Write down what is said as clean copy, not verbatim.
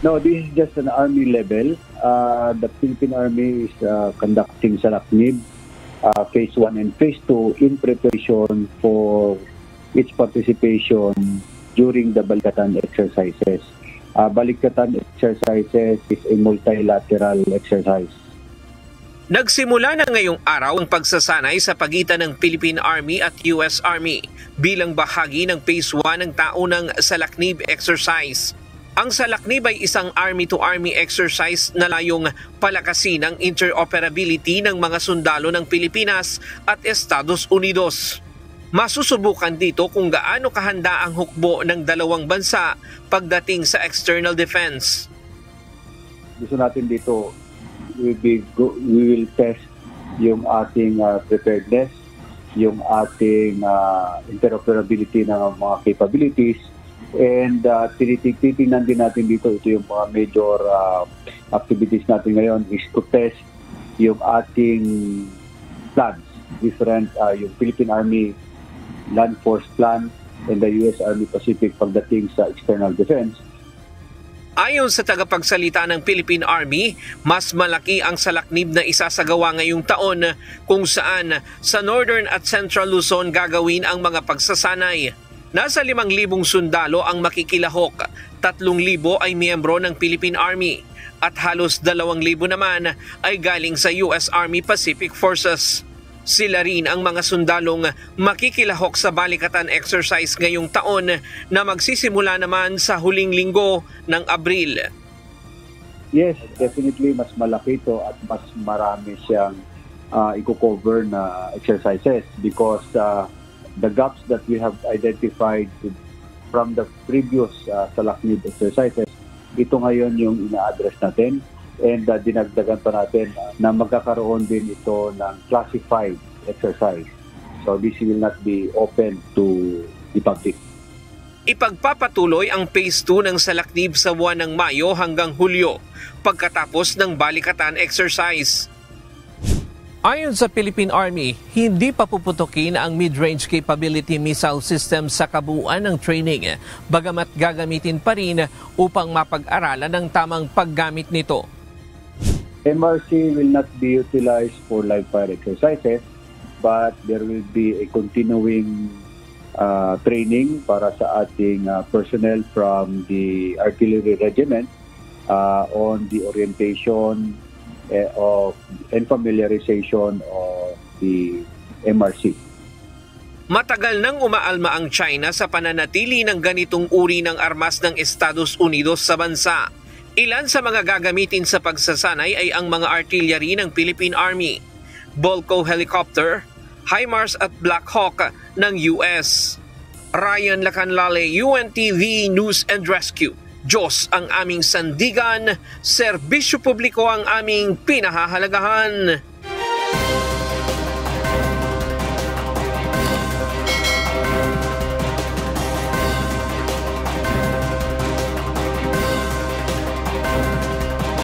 No, this is just an Army level. The Philippine Army is conducting Salaknib Phase 1 and Phase 2 in preparation for its participation during the Balikatan exercises. Balikatan exercises is a multilateral exercise. Nagsimula na ngayong araw ang pagsasanay sa pagitan ng Philippine Army at US Army bilang bahagi ng Phase 1 ng taunang Salaknib exercise. Ang Salaknib ay isang Army-to-Army exercise na layong palakasin ang interoperability ng mga sundalo ng Pilipinas at Estados Unidos. Masusubukan dito kung gaano kahanda ang hukbo ng dalawang bansa pagdating sa external defense. Gusto natin dito, we will test yung ating preparedness, yung ating interoperability ng mga capabilities, and tinitingnan din natin dito, ito yung mga major activities natin ngayon is to test yung ating plans, different yung Philippine Army Land Force Plan and the US Army Pacific pagdating sa external defense. Ayon sa tagapagsalita ng Philippine Army, mas malaki ang Salaknib na isasagawa ngayong taon kung saan sa Northern at Central Luzon gagawin ang mga pagsasanay. Nasa 5,000 sundalo ang makikilahok, 3,000 ay miyembro ng Philippine Army at halos 2,000 naman ay galing sa US Army Pacific Forces. Sila rin ang mga sundalong makikilahok sa Balikatan exercise ngayong taon na magsisimula naman sa huling linggo ng Abril. Yes, definitely mas malaki ito at mas marami siyang i-cover na exercises because the gaps that we have identified from the previous Salaknib exercises, ito ngayon yung ina-address natin. And dinagdagan pa natin na magkakaroon din ito ng classified exercise. So this will not be open to the public. Ipagpapatuloy ang Phase 2 ng Salaknib sa buwan ng Mayo hanggang Hulyo pagkatapos ng Balikatan exercise. Ayon sa Philippine Army, hindi pa puputukin ang mid-range capability missile system sa kabuuan ng training, bagamat gagamitin pa rin upang mapag-aralan ang tamang paggamit nito. MRC will not be utilized for live fire exercises, but there will be a continuing training para sa ating personnel from the artillery regiment on the orientation and familiarization of the MRC. Matagal nang umaalma ang China sa pananatili ng ganitong uri ng armas ng Estados Unidos sa bansa. Ilan sa mga gagamitin sa pagsasanay ay ang mga artillery ng Philippine Army, Bolko helicopter, HIMARS at Black Hawk ng US. Ryan Lacanlale, UNTV News and Rescue. Diyos ang aming sandigan, serbisyo publiko ang aming pinahahalagahan.